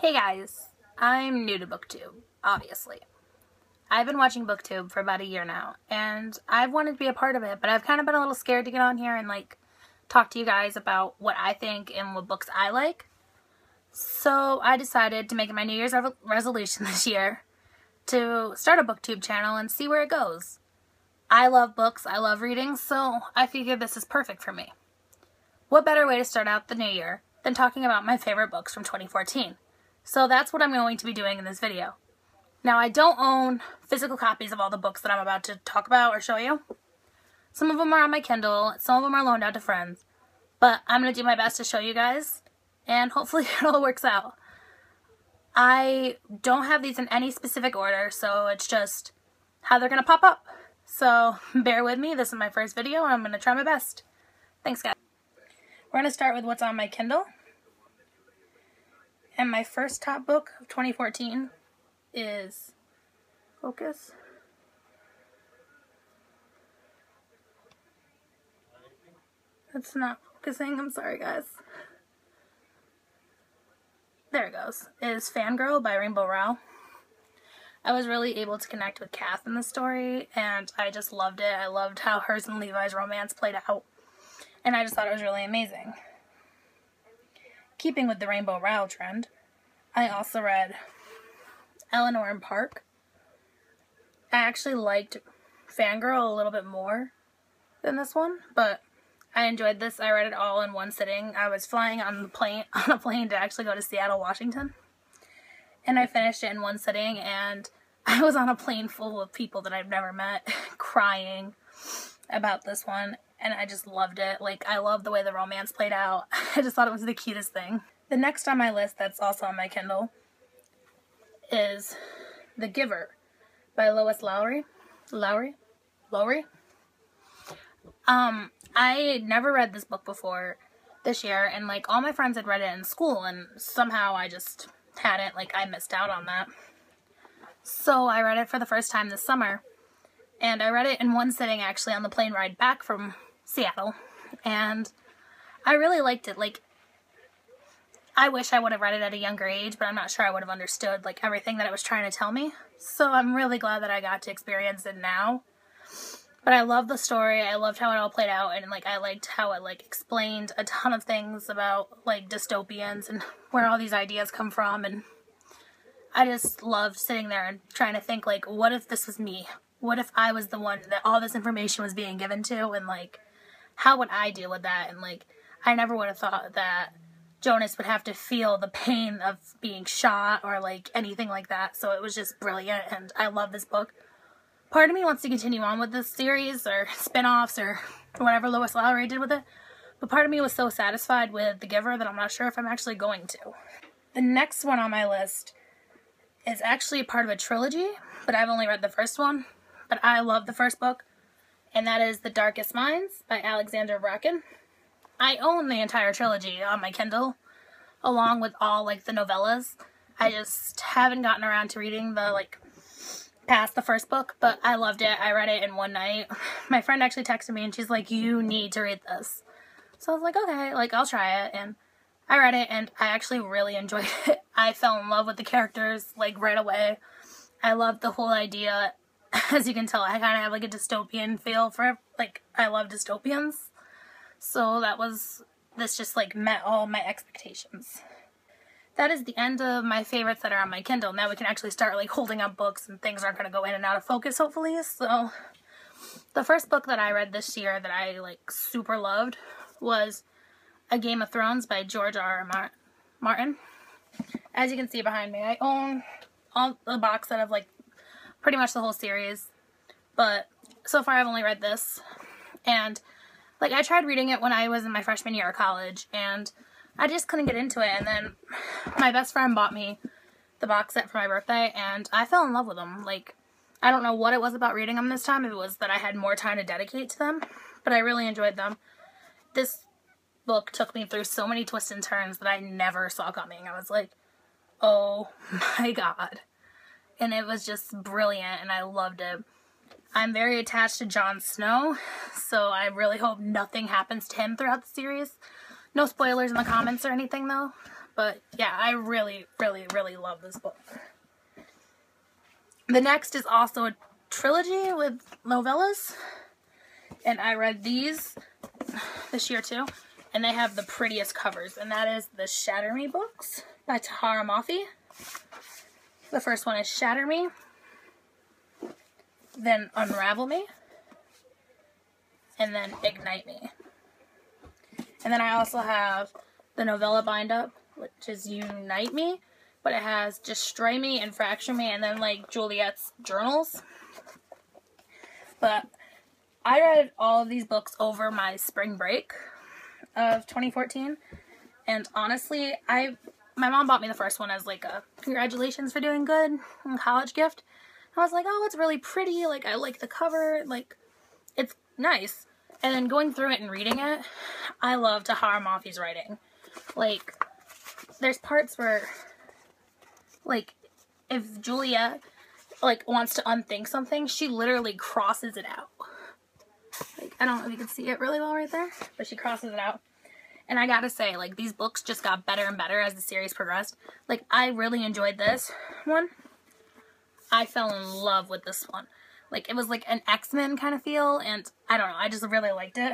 Hey guys, I'm new to BookTube, obviously. I've been watching BookTube for about a year now, and I've wanted to be a part of it, but I've kind of been a little scared to get on here and talk to you guys about what I think and what books I like. So I decided to make it my New Year's resolution this year to start a BookTube channel and see where it goes. I love books, I love reading, so I figured this is perfect for me. What better way to start out the new year than talking about my favorite books from 2014? So that's what I'm going to be doing in this video. Now, I don't own physical copies of all the books that I'm about to talk about or show you. Some of them are on my Kindle, some of them are loaned out to friends, but I'm going to do my best to show you guys, and hopefully it all works out. I don't have these in any specific order, so it's just how they're going to pop up. So bear with me, this is my first video, and I'm going to try my best. Thanks, guys. We're going to start with what's on my Kindle. And my first top book of 2014 is, focus. It's not focusing, I'm sorry guys. There it goes. It is Fangirl by Rainbow Rowell. I was really able to connect with Kath in the story, and I just loved it. I loved how hers and Levi's romance played out, and I just thought it was really amazing. Keeping with the Rainbow Rowell trend, I also read Eleanor and Park. I actually liked Fangirl a little bit more than this one, but I enjoyed this. I read it all in one sitting. I was flying on a plane to actually go to Seattle, Washington, and I finished it in one sitting, and I was on a plane full of people that I've never met crying about this one. And I just loved it. I loved the way the romance played out. I just thought it was the cutest thing. The next on my list that's also on my Kindle is The Giver by Lois Lowry. I never read this book before this year, and all my friends had read it in school, and somehow I just hadn't, I missed out on that. So I read it for the first time this summer, and I read it in one sitting actually on the plane ride back from Seattle, and I really liked it. I wish I would have read it at a younger age, but I'm not sure I would have understood everything that it was trying to tell me. So I'm really glad that I got to experience it now. But I love the story. I loved how it all played out, and I liked how it explained a ton of things about dystopians and where all these ideas come from, and I just loved sitting there and trying to think what if this was me? What if I was the one that all this information was being given to, and how would I deal with that? And I never would have thought that Jonas would have to feel the pain of being shot or anything like that. So it was just brilliant, and I love this book. Part of me wants to continue on with this series or spin-offs or whatever Lois Lowry did with it, but part of me was so satisfied with The Giver that I'm not sure if I'm actually going to. The next one on my list is actually part of a trilogy, but I've only read the first one, but I love the first book, and that is The Darkest Minds by Alexandra Bracken. I own the entire trilogy on my Kindle, along with all the novellas. I just haven't gotten around to reading the past the first book, but I loved it. I read it in one night. My friend actually texted me and she's like, you need to read this. So I was like, okay, I'll try it, and I read it and I actually really enjoyed it. I fell in love with the characters right away. I loved the whole idea. As you can tell, I kind of have a dystopian feel for I love dystopians. So this just met all my expectations. That is the end of my favorites that are on my Kindle. Now we can actually start holding up books and things aren't going to go in and out of focus, hopefully. So the first book that I read this year that I super loved was A Game of Thrones by George R.R. Martin. As you can see behind me, I own all the box set of pretty much the whole series, but so far I've only read this, and I tried reading it when I was in my freshman year of college, and I just couldn't get into it, and then my best friend bought me the box set for my birthday, and I fell in love with them. I don't know what it was about reading them this time, if it was that I had more time to dedicate to them, but I really enjoyed them. This book took me through so many twists and turns that I never saw coming. I was like, oh my god. And it was just brilliant, and I loved it. I'm very attached to Jon Snow, so I really hope nothing happens to him throughout the series. No spoilers in the comments or anything, though. But yeah, I really, really, really love this book. The next is also a trilogy with novellas. And I read these this year too. And they have the prettiest covers. And that is the Shatter Me books by Tahereh Mafi. The first one is Shatter Me. Then Unravel Me. And then Ignite Me. And then I also have the novella bind-up, which is Unite Me. But it has Destroy Me and Fracture Me, and then like Juliet's journals. But I read all of these books over my spring break of 2014. And honestly, my mom bought me the first one as like a congratulations for doing good college gift. I was like, oh, it's really pretty. Like, I like the cover. Like, it's nice. And then going through it and reading it, I love Tahereh Mafi's writing. Like, there's parts where, like, if Juliet, like, wants to unthink something, she literally crosses it out. Like, I don't know if you can see it really well right there, but she crosses it out. And I gotta say, like, these books just got better and better as the series progressed. Like, I really enjoyed this one. I fell in love with this one. Like, it was like an X-Men kind of feel, and I don't know, I just really liked it.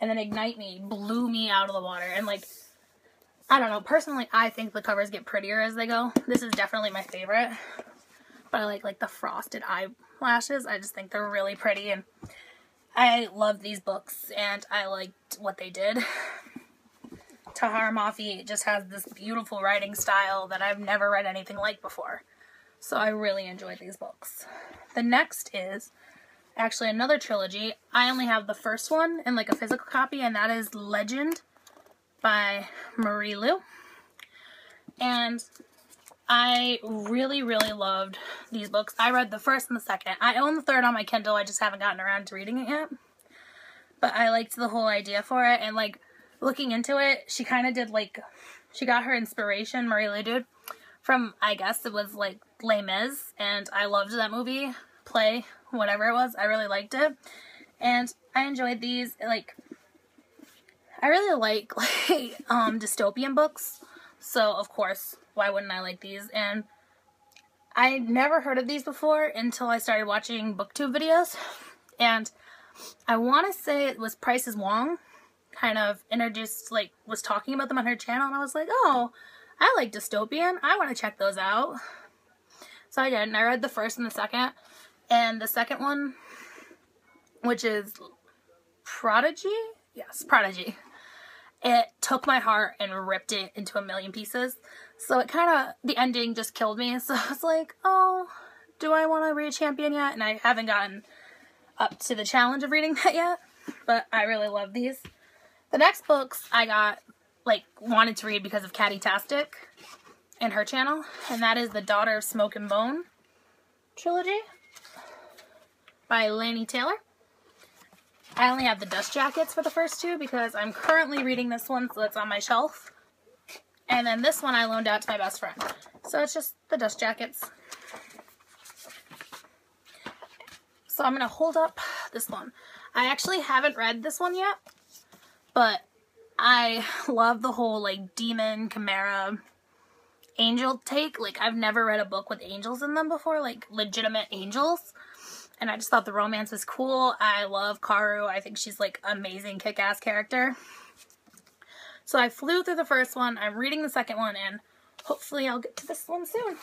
And then Ignite Me blew me out of the water, and like, I don't know, personally, I think the covers get prettier as they go. This is definitely my favorite. But I like the frosted eyelashes. I just think they're really pretty, and I love these books, and I liked what they did. Tahereh Mafi just has this beautiful writing style that I've never read anything like before. So I really enjoyed these books. The next is actually another trilogy. I only have the first one in like a physical copy, and that is Legend by Marie Lu. And I really, really loved these books. I read the first and the second. I own the third on my Kindle. I just haven't gotten around to reading it yet. But I liked the whole idea for it. And like looking into it, she kind of did like, she got her inspiration, Marie Lu did, from, I guess it was like Les Mis. And I loved that movie, play, whatever it was. I really liked it. And I enjoyed these. Like, I really like dystopian books. So, of course, why wouldn't I like these? And I never heard of these before until I started watching BookTube videos. And I want to say it was Price's Wong kind of introduced, like, was talking about them on her channel. And I was like, oh, I like dystopian. I want to check those out. So I did. And I read the first and the second. And the second one, which is Prodigy? Yes, Prodigy. It took my heart and ripped it into a million pieces. So it kind of, the ending just killed me. So I was like, oh, do I want to read Champion yet? And I haven't gotten up to the challenge of reading that yet. But I really love these. The next books I got, like, wanted to read because of Catty-tastic and her channel. And that is the Daughter of Smoke and Bone trilogy by Laini Taylor. I only have the Dust Jackets for the first two because I'm currently reading this one, so it's on my shelf. And then this one I loaned out to my best friend. So it's just the Dust Jackets. So I'm going to hold up this one. I actually haven't read this one yet, but I love the whole, like, demon, chimera, angel take. Like, I've never read a book with angels in them before, like, legitimate angels. And I just thought the romance is cool. I love Karu. I think she's, like, amazing kick-ass character. So I flew through the first one. I'm reading the second one, and hopefully I'll get to this one soon.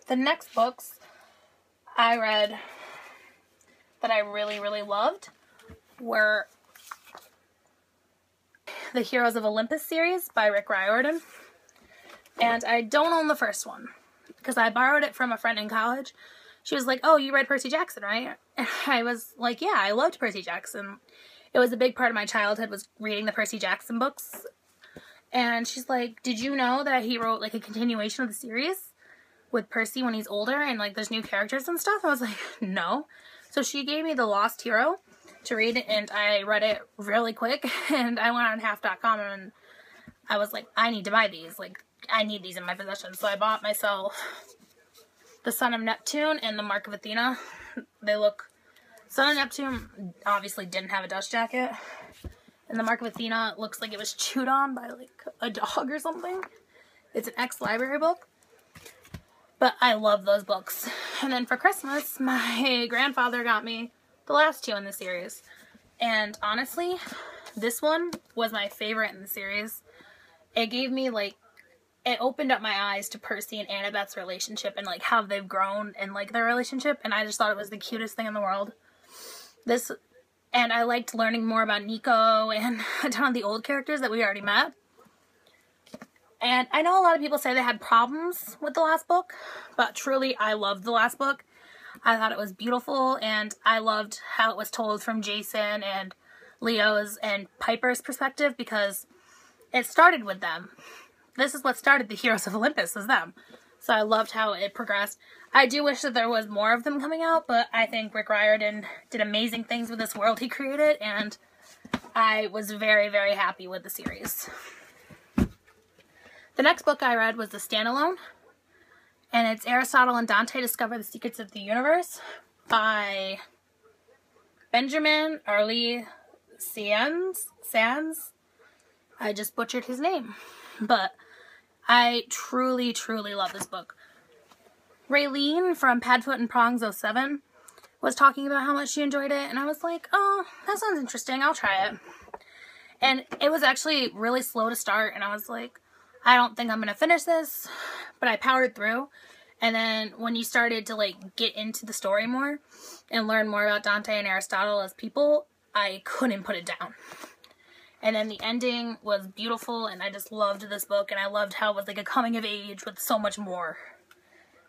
The next books I read that I really, really loved were the Heroes of Olympus series by Rick Riordan. And I don't own the first one, because I borrowed it from a friend in college. She was like, oh, you read Percy Jackson, right? And I was like, yeah, I loved Percy Jackson. It was a big part of my childhood, was reading the Percy Jackson books. And she's like, did you know that he wrote, like, a continuation of the series with Percy when he's older and, like, there's new characters and stuff? I was like, no. So she gave me The Lost Hero to read, and I read it really quick. And I went on half.com, and I was like, I need to buy these. Like, I need these in my possession. So I bought myself The Son of Neptune and The Mark of Athena. They look... Son of Neptune obviously didn't have a dust jacket. And the Mark of Athena looks like it was chewed on by like a dog or something. It's an ex-library book. But I love those books. And then for Christmas, my grandfather got me the last two in the series. And honestly, this one was my favorite in the series. It gave me like, it opened up my eyes to Percy and Annabeth's relationship and like how they've grown and like their relationship. And I just thought it was the cutest thing in the world. And I liked learning more about Nico and a ton of the old characters that we already met. And I know a lot of people say they had problems with the last book, but truly I loved the last book. I thought it was beautiful, and I loved how it was told from Jason and Leo's and Piper's perspective, because it started with them. This is what started the Heroes of Olympus, was them. So I loved how it progressed. I do wish that there was more of them coming out, but I think Rick Riordan did amazing things with this world he created, and I was very, very happy with the series. The next book I read was The Standalone, and it's Aristotle and Dante Discover the Secrets of the Universe by Benjamin Arlie Sands. I just butchered his name, but I truly, truly love this book. Raylene from Padfoot and Prongs 07 was talking about how much she enjoyed it, and I was like, oh, that sounds interesting, I'll try it. And it was actually really slow to start, and I was like, I don't think I'm going to finish this, but I powered through. And then when you started to like get into the story more and learn more about Dante and Aristotle as people, I couldn't put it down. And then the ending was beautiful, and I just loved this book, and I loved how it was like a coming of age with so much more.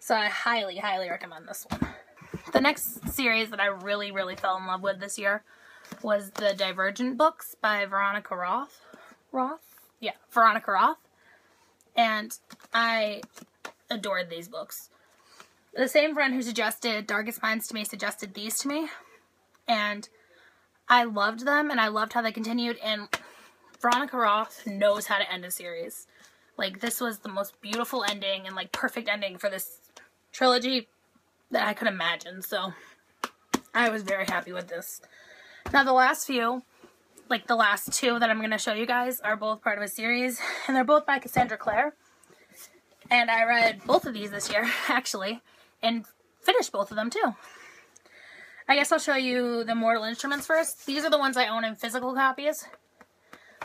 So I highly, highly recommend this one. The next series that I really, really fell in love with this year was the Divergent books by Veronica Roth. Veronica Roth. And I adored these books. The same friend who suggested Darkest Minds to me suggested these to me. And I loved them, and I loved how they continued. And Veronica Roth knows how to end a series. Like, this was the most beautiful ending and, like, perfect ending for this trilogy that I could imagine. So, I was very happy with this. Now, the last few, like the last two that I'm going to show you guys, are both part of a series, and they're both by Cassandra Clare. And I read both of these this year, actually, and finished both of them too. I guess I'll show you the Mortal Instruments first. These are the ones I own in physical copies.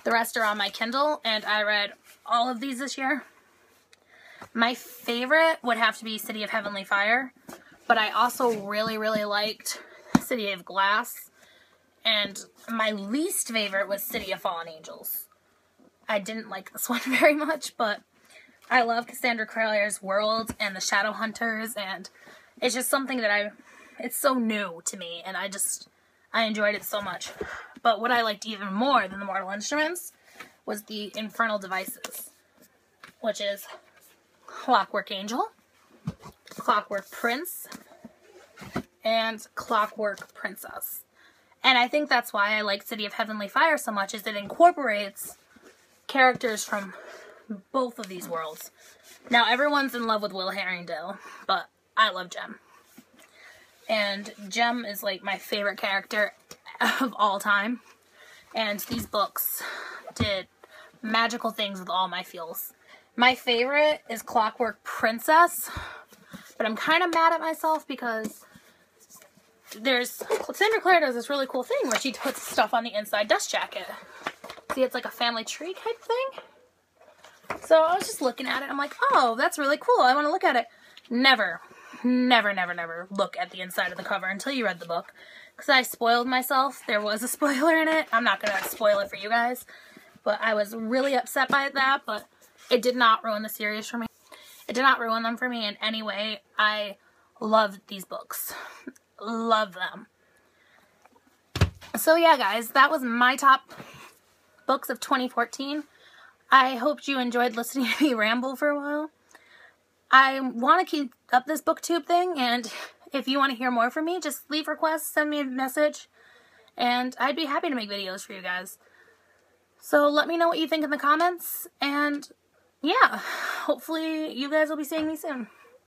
The rest are on my Kindle, and I read all of these this year. My favorite would have to be City of Heavenly Fire, but I also really, really liked City of Glass. And my least favorite was City of Fallen Angels. I didn't like this one very much, but I love Cassandra Clare's world and the Shadowhunters, and it's just something that it's so new to me, and I enjoyed it so much. But what I liked even more than the Mortal Instruments was the Infernal Devices, which is Clockwork Angel, Clockwork Prince, and Clockwork Princess. And I think that's why I like City of Heavenly Fire so much, is it incorporates characters from both of these worlds. Now, everyone's in love with Will Herringdale, but I love Jem. And Jem is like my favorite character of all time. And these books did magical things with all my feels. My favorite is Clockwork Princess, but I'm kind of mad at myself because Cassandra Clare does this really cool thing where she puts stuff on the inside dust jacket. See, it's like a family tree type thing. So I was just looking at it. I'm like, oh, that's really cool. I want to look at it. Never look at the inside of the cover until you read the book. Because I spoiled myself. There was a spoiler in it. I'm not going to spoil it for you guys. But I was really upset by that. But it did not ruin the series for me. It did not ruin them for me in any way. I loved these books. Love them. So yeah, guys, that was my top books of 2014. I hoped you enjoyed listening to me ramble for a while. I want to keep up this booktube thing, and if you want to hear more from me, just leave requests, send me a message, and I'd be happy to make videos for you guys. So let me know what you think in the comments, and yeah, hopefully you guys will be seeing me soon.